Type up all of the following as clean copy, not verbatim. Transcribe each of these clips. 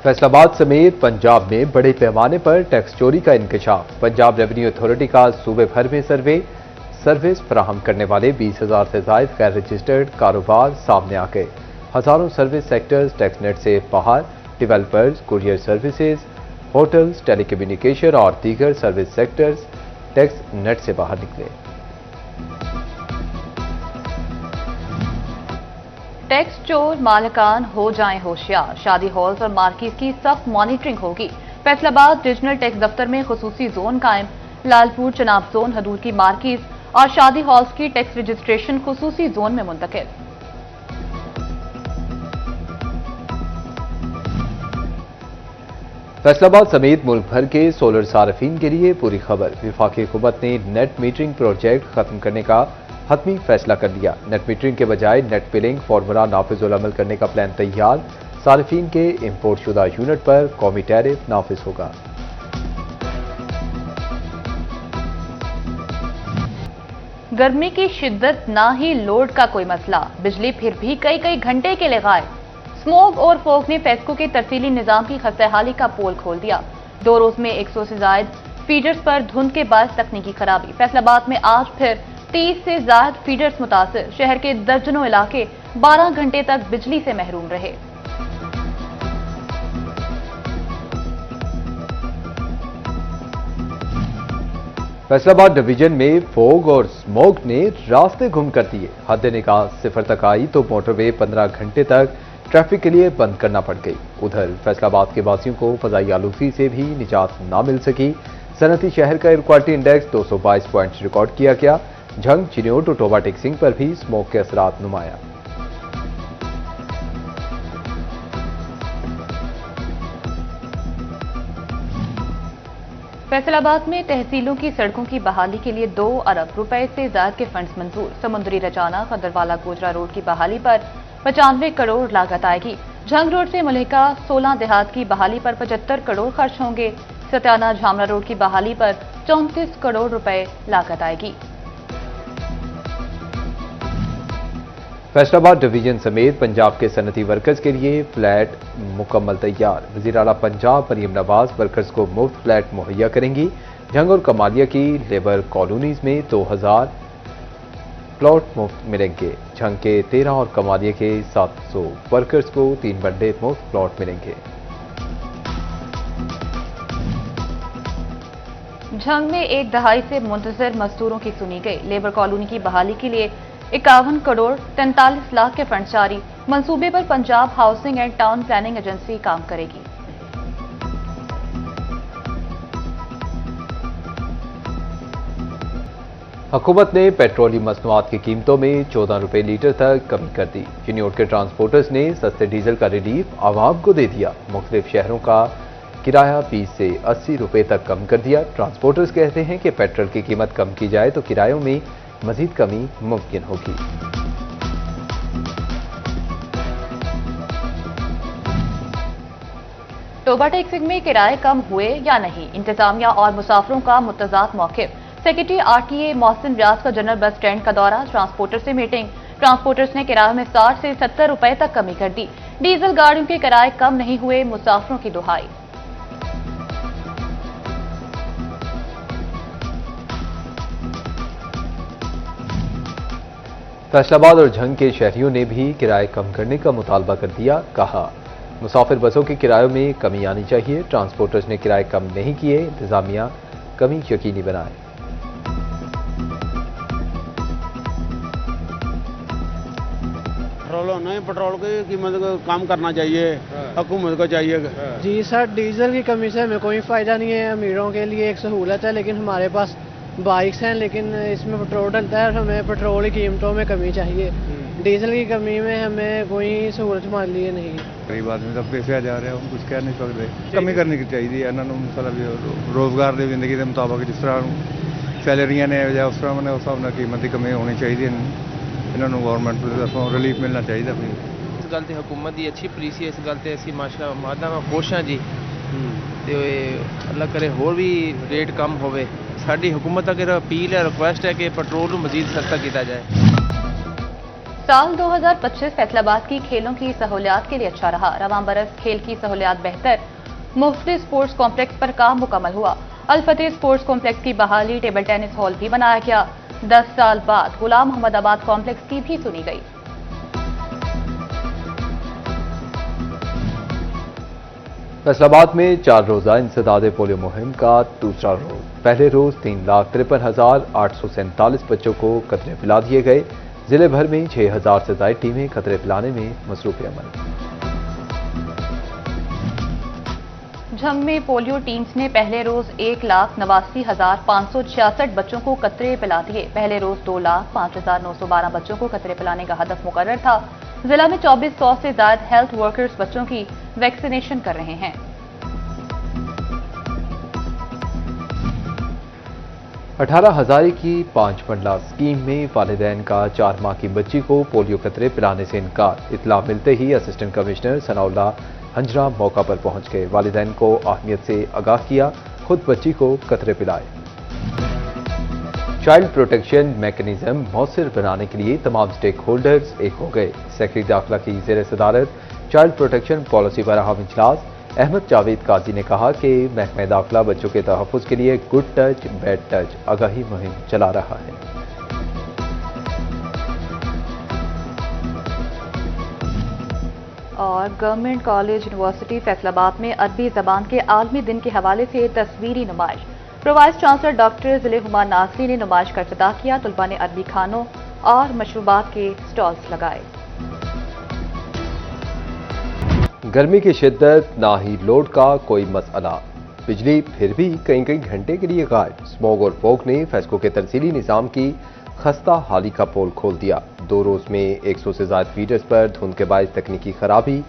फैसलाबाद समेत पंजाब में बड़े पैमाने पर टैक्स चोरी का इंकशाफ। पंजाब रेवेन्यू अथॉरिटी का सूबे भर में सर्विस फराहम करने वाले 20,000 से ज्यादा गैर रजिस्टर्ड कारोबार सामने आ गए। हजारों सर्विस सेक्टर्स टैक्स नेट से बाहर, developers, courier services, hotels, telecommunication और दीगर सर्विस सेक्टर्स टैक्स नेट से बाहर निकले। टैक्स चोर मालिकान हो जाएं होशियार। शादी हॉल्स और मार्किस की सख्त मॉनिटरिंग होगी। फैसलाबाद रीजनल टैक्स दफ्तर में खुसूसी जोन कायम। लालपुर चनाब जोन, हदूद की मार्किस और शादी हॉल्स की टैक्स रजिस्ट्रेशन खुसूसी जोन में मुंतकिल। फैसलाबाद समेत मुल्क भर के सोलर सार्फिन के लिए पूरी खबर। वफाकी हुकूमत ने नेट मीटरिंग प्रोजेक्ट खत्म करने का हतमी फैसला कर लिया। नेट मीटरिंग के बजाय नेट बिलिंग फार्मूला नाफिजुल अमल करने का प्लान तैयार। सार्फिन के इम्पोर्ट शुदा यूनिट पर कौमी टैरिफ नाफिज होगा। गर्मी की शिद्दत ना ही लोड का कोई मसला, बिजली फिर भी कई घंटे के लिए गायब। स्मोक और फोग ने फेस्को के तरसीली निजाम की खस्तेहाली का पोल खोल दिया। 2 रोज में 100 से ज्यादा फीडर्स पर धुंध के बाद तकनीकी खराबी। फैसलाबाद में आज फिर 30 से ज्यादा फीडर्स मुतासिर। शहर के दर्जनों इलाके 12 घंटे तक बिजली से महरूम रहे। फैसलाबाद डिवीजन में फोग और स्मोक ने रास्ते गुम कर दिए। हद निकास 0 तक आई तो मोटरवे 15 घंटे तक ट्रैफिक के लिए बंद करना पड़ गई। उधर फैसलाबाद के वासियों को फजाई आलूगी से भी निजात न मिल सकी। सनती शहर का air quality index 222 point record किया गया। झंग, चिन्योट और टोबा टिक्सिंग पर भी स्मोक के असरात नुमाया। फैसलाबाद में तहसीलों की सड़कों की बहाली के लिए 2 अरब रुपए से ज्यादा के फंड्स मंजूर। समुद्री रजाना खदरवाला गोजरा रोड की बहाली पर 95 करोड़ लागत आएगी। झंग रोड से मलिका 16 देहात की बहाली पर 75 करोड़ खर्च होंगे। सत्याना झामरा रोड की बहाली पर 34 करोड़ रुपए लागत आएगी। फैसलाबाद डिवीजन समेत पंजाब के सनती वर्कर्स के लिए फ्लैट मुकम्मल तैयार। वज़ीर आला पंजाब मरियम नवाज वर्कर्स को मुफ्त फ्लैट मुहैया करेंगी। झंग और कमालिया की लेबर कॉलोनीज में 2000 प्लॉट मुफ्त मिलेंगे। झंग के 13 और कमालिया के 700 वर्कर्स को 3 बंडे मुफ्त प्लॉट मिलेंगे। झंग में 1 दहाई से मुंतजर मजदूरों की सुनी गई। लेबर कॉलोनी की बहाली के लिए 51 करोड़ 43 लाख के फंड जारी। मंसूबे पर Punjab housing and town planning agency काम करेगी। हुकूमत ने पेट्रोलियम मसनूआत की कीमतों में 14 रुपए लीटर तक कमी कर दी। चिन्योट के ट्रांसपोर्टर्स ने सस्ते डीजल का रिलीफ आवाम को दे दिया। मुख्तलिफ शहरों का किराया 20 से 80 रुपए तक कम कर दिया। ट्रांसपोर्टर्स कहते हैं कि पेट्रोल की कीमत कम की जाए तो किरायों में मजीद कमी मुमकिन होगी। टोबा टेक्सिंग में किराए कम हुए या नहीं, इंतजामिया और मुसाफिरों का मुतजाद मौक़िफ़। सेक्रेटरी RTA मोहसिन व्यास का जनरल बस स्टैंड का दौरा, ट्रांसपोर्टर से मीटिंग। ट्रांसपोर्टर्स ने किराए में 60 से 70 रुपए तक कमी कर दी। डीजल गाड़ियों के किराए कम नहीं हुए, मुसाफिरों की दुहाई। फैसलाबाद और झंग के शहरियों ने भी किराए कम करने का मुतालबा कर दिया। कहा, मुसाफिर बसों के किरायों में कमी आनी चाहिए। ट्रांसपोर्टर्स ने किराए कम नहीं किए, इंतजामिया कमी यकीनी बनाए। पेट्रोल की कीमत को कम करना चाहिए, हुकूमत को चाहिए। जी सर, डीजल की कमी से हमें कोई फ़ायदा नहीं है। अमीरों के लिए एक सहूलत है, लेकिन हमारे पास बाइक्स हैं, लेकिन इसमें पेट्रोल डलता है और हमें पेट्रोल की कीमतों में कमी चाहिए। डीजल की कमी में हमें कोई सहूलत हमारे लिए नहीं है। गरीब आदमी सब पैसे जा रहे हैं, हम कुछ कह नहीं सकते। कमी करनी चाहिए इन्होंने, मतलब रोजगार की जिंदगी के मुताबिक जिस तरह सैलरियां ने या उस तरह उस हिसाब ਨਾਲ कीमत की कमी होनी चाहिए। इन्होंने गवर्नमेंट की तरफों रिलीफ मिलना चाहिए। इस गल ते हुकूमत की अच्छी पॉलिसी है। इस गल ते असीं माशाअल्लाह खुश हाँ जी। तो अल्लाह करे होर भी रेट कम होवे। साडी हुकूमत अगर अपील है, रिक्वेस्ट है कि पेट्रोल को मजीद सस्ता किया जाए। साल 2025 फैसलाबाद की खेलों की सहूलियात के लिए अच्छा रहा। रवां बरस खेल की सहूलियात बेहतर। मुफ्त स्पोर्ट्स कॉम्प्लेक्स पर काम मुकम्मल हुआ। अल फतेह स्पोर्ट्स कॉम्प्लेक्स की बहाली, टेबल टेनिस हॉल भी बनाया गया। 10 साल बाद गुलाम मोहम्मदाबाद कॉम्प्लेक्स की भी सुनी गई। फैसलाबाद में 4 रोजा इंसदाद पोलियो मुहिम का दूसरा रोज। पहले रोज 3,53,847 बच्चों को कतरे पिला दिए गए। जिले भर में 6,000 से ज्यादा टीमें कतरे पिलाने में मसरूफ अमल। झंग में पोलियो टीम्स ने पहले रोज 1,89,566 बच्चों को कतरे पिला दिए। पहले रोज 2,05,912 बच्चों को कतरे पिलाने का हदफ मुकर्रर था। जिला में 2400 से ज्यादा हेल्थ वर्कर्स बच्चों की वैक्सीनेशन कर रहे हैं। 18,000 की 5 मंडला स्कीम में वालिदैन का 4 माह की बच्ची को पोलियो कतरे पिलाने से इनकार। इतला मिलते ही असिस्टेंट कमिश्नर सनाउल्लाह हंजरा मौका पर पहुंच गए। वालिदैन को अहमियत से आगाह किया, खुद बच्ची को कतरे पिलाए। चाइल्ड प्रोटेक्शन मैकेनिज्म मौसर बनाने के लिए तमाम स्टेक होल्डर्स एक हो गए। सेक्रेटरी दाखिला की ज़ेर सदारत चाइल्ड प्रोटेक्शन पॉलिसी पर अहम इजलास। अहमद जावेद काजी ने कहा कि महकमा दाखिला बच्चों के तहफ़्फ़ुज़ के लिए गुड टच बैड टच आगाही मुहिम चला रहा है। और गवर्नमेंट कॉलेज यूनिवर्सिटी फैसलाबाद में अरबी जबान के आलमी दिन के हवाले से तस्वीरी नुमाइश। प्रोवाइस चांसलर डॉक्टर ज़िले हुमा नासरी ने नुमाइश का इफ्तिताह किया। तलबा ने अरबी खानों और मशरूबात के स्टॉल्स लगाए। गर्मी की शिद्दत, ना ही लोड का कोई मसला। बिजली फिर भी कई कई घंटे के लिए गायब। स्मॉग और फोग ने फेस्को के तरसीली निज़ाम की खस्ता हाली का पोल खोल दिया। 2 रोज में 100 से ज्यादा फीडर्स पर धुंध के बायस तकनीकी खराबी।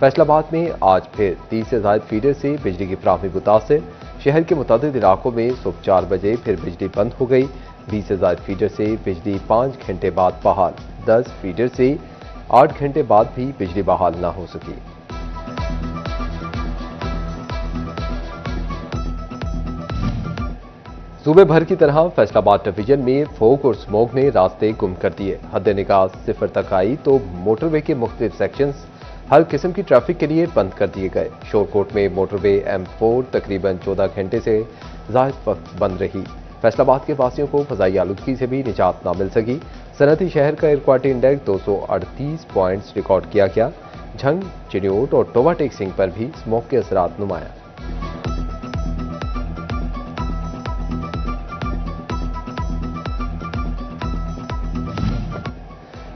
फैसलाबाद में आज फिर 30 से ज्यादा फीडर से बिजली की फ्राहमी मुतासिर। शहर के मुतादिद इलाकों में सुबह 4 बजे फिर बिजली बंद हो गई। 20 से ज्यादा फीडर से बिजली 5 घंटे बाद बहाल। 10 फीडर से 8 घंटे बाद भी बिजली बहाल न हो सकी। सूबे भर की तरह फैसलाबाद डिवीजन में फोग और स्मोक ने रास्ते गुम कर दिए। हद निगाह 0 तक आई तो मोटरवे के मुख्तलिफ सेक्शंस हर किस्म की ट्रैफिक के लिए बंद कर दिए गए। शोरकोट में मोटरवे M4 तकरीबन 14 घंटे से ज़ायद वक्त बंद रही। फैसलाबाद के वासियों को फजाई आलूदगी से भी निजात न मिल सकी। सनती शहर का air quality index 238 points record किया गया। झंग, चिन्योट और टोबा टेक सिंह पर भी स्मोक के असरात नुमाया।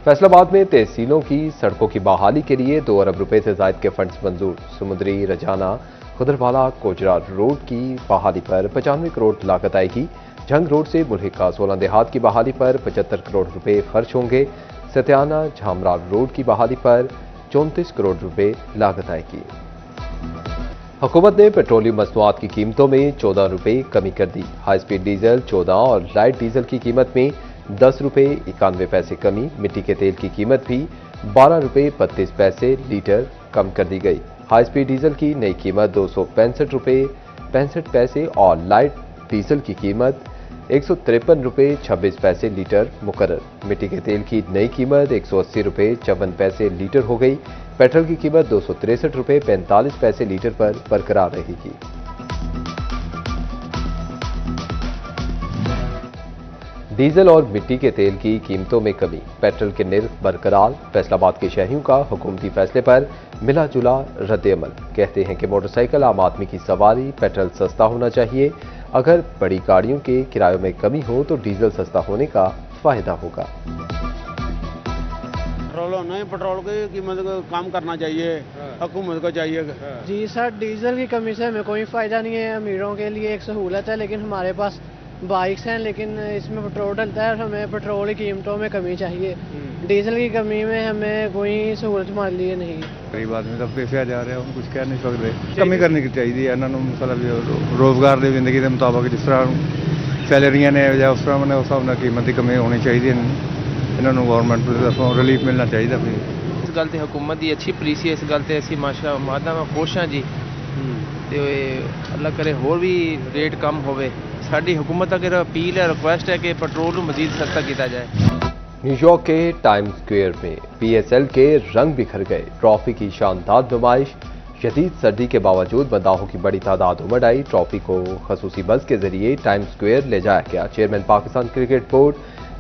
फैसलाबाद में तहसीलों की सड़कों की बहाली के लिए 2 अरब रुपए से ज्यादा के फंड्स मंजूर। समुद्री, रजाना, खुदरवाला, कोजरा रोड की बहाली पर 95 करोड़ लागत आएगी। झंग रोड से मुल्हिका 16 देहात की बहाली पर 75 करोड़ रुपए खर्च होंगे। सत्याना झामरा रोड की बहाली पर 34 करोड़ रुपए लागत आएगी। हुकूमत ने पेट्रोलियम मसनूआत की कीमतों में 14 रुपए कमी कर दी। हाई स्पीड डीजल 14 और लाइट डीजल की कीमत में 10 रुपए 91 पैसे कमी। मिट्टी के तेल की कीमत भी 12 रुपए 32 पैसे लीटर कम कर दी गई। हाई स्पीड डीजल की नई कीमत 265 रुपए 65 पैसे और लाइट डीजल की कीमत 153 रुपए 26 पैसे लीटर मुकर्रर। मिट्टी के तेल की नई कीमत 180 रुपए 54 पैसे लीटर हो गई। पेट्रोल की कीमत 263 रुपए 45 पैसे लीटर पर बरकरार रहेगी। डीजल और मिट्टी के तेल की कीमतों में कमी, पेट्रोल के निर्ख बरकरार। फैसलाबाद के शहरियों का हुकूमती फैसले पर मिला जुला रद्द-ए-अमल। कहते हैं कि मोटरसाइकिल आम आदमी की सवारी, पेट्रोल सस्ता होना चाहिए। अगर बड़ी गाड़ियों के किरायों में कमी हो तो डीजल सस्ता होने का फायदा होगा। पेट्रोल की कीमत को कम करना चाहिए, हुकूमत को चाहिए। जी सर, डीजल की कमी से हमें कोई फ़ायदा नहीं है। अमीरों के लिए एक सहूलत है, लेकिन हमारे पास बाइक्स हैं, लेकिन इसमें पेट्रोल डलता है और हमें पेट्रोल की कीमतों में कमी चाहिए। डीजल की कमी में हमें कोई सहूलत हमारे लिए नहीं। गरीब आदमी तब पैसे आ जा रहे हैं, हम कुछ कह नहीं सकते। कमी करनी चाहिए इन्होंने, मतलब रोजगार की जिंदगी के मुताबिक जिस तरह सैलरियां ने या उस तरह मैंने उस हिसाब ਨਾਲ कीमत की कमी होनी चाहिए। इन्होंने गवर्नमेंट तरफों रिलीफ मिलना चाहिए। इस गल ते हुकूमत की अच्छी पॉलिसी है। इस गल ते असीं माशाअल्लाह खुश हाँ जी। तो अल्लाह करे होर भी रेट कम होवे। साडी हुकूमत अगर अपील है, रिक्वेस्ट है कि पेट्रोल को मजीद सस्ता किया जाए। न्यूयॉर्क के टाइम्स स्क्वायर में पीएसएल के रंग बिखर गए। ट्रॉफी की शानदार नुमाइश, शदीद सर्दी के बावजूद मदाहों की बड़ी तादाद उमड़ आई। ट्रॉफी को खसूसी बस के जरिए टाइम्स स्क्वायर ले जाया गया। Chairman Pakistan cricket board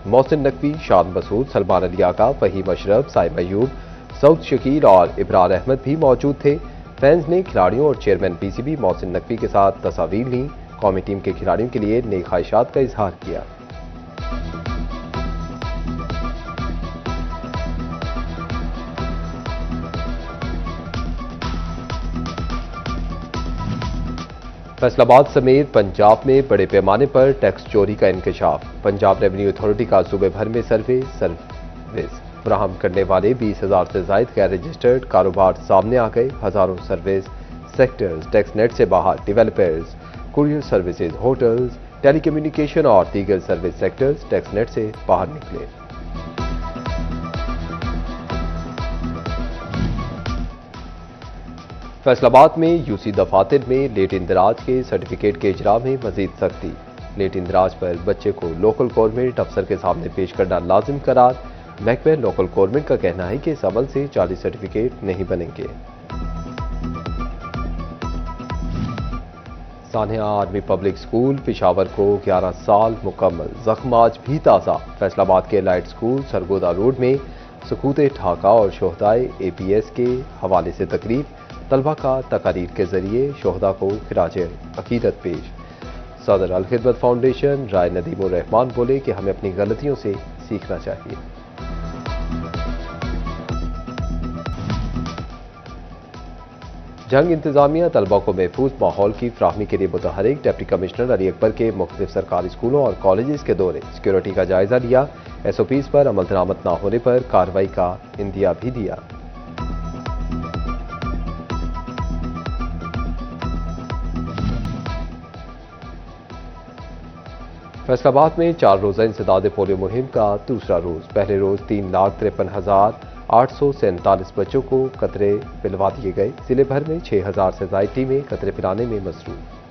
Mohsin Naqvi, Shan Masood, Salman Ali Agha, Faheem Ashraf, Saim Ayub, Saud Shakeel और इब्रार अहमद भी मौजूद थे। फैंस ने खिलाड़ियों और चेयरमैन पीसीबी मोहसिन नकवी के साथ तस्वीर ली। कौमी टीम के खिलाड़ियों के लिए नेक ख्वाहिशात का इजहार किया। फैसलाबाद समेत पंजाब में बड़े पैमाने पर टैक्स चोरी का इंकशाफ। पंजाब रेवेन्यू अथॉरिटी का सूबे भर में सर्विस फराहम करने वाले 20,000 से जायद गैर रजिस्टर्ड कारोबार सामने आ गए। हजारों सर्विस सेक्टर्स टैक्स नेट से बाहर, developers, courier services, hotels, telecommunication और दीगर सर्विस सेक्टर्स टैक्स नेट से बाहर निकले। फैसलाबाद में यूसी दफातर में लेट इंदराज के सर्टिफिकेट के इजरा में मजीद सख्ती। लेट इंदराज पर बच्चे को लोकल गवर्नमेंट अफसर के सामने पेश करना लाजिम करार। महकमे लोकल गवर्नमेंट का कहना है कि इस अमल से 40 सर्टिफिकेट नहीं बनेंगे। Sania army public school Peshawar को 11 साल मुकम्मल, जख्म आज भी ताज़ा। फैसलाबाद के लाइट स्कूल सरगोदा रोड में सकूते ठाका और शोहदाए APS के हवाले से तकरीब। तलबा का तकारीर के जरिए शोहदा को खिराज अकीदत पेश। सदर अल खिदमत फाउंडेशन राय नदीमुर रहमान बोले कि हमें अपनी गलतियों से सीखना चाहिए। जंग इंतजामिया तलबा को महफूज माहौल की फ्राहमी के लिए मुतहरिक। डिप्टी कमिश्नर अली अकबर के मुख्तलिफ सरकारी स्कूलों और कॉलेजेस के दौरे, सिक्योरिटी का जायजा लिया। SOPs पर अमल दरामद न होने पर कार्रवाई का इंदिया भी दिया। फैसलाबाद में 4 रोजा इंसदाद पोलियो मुहिम का दूसरा रोज। पहले रोज 3,53,847 बच्चों को कतरे पिलवा दिए गए। जिले भर में 6,000 से ज्यादा टीमें कतरे पिलाने में मसरूफ।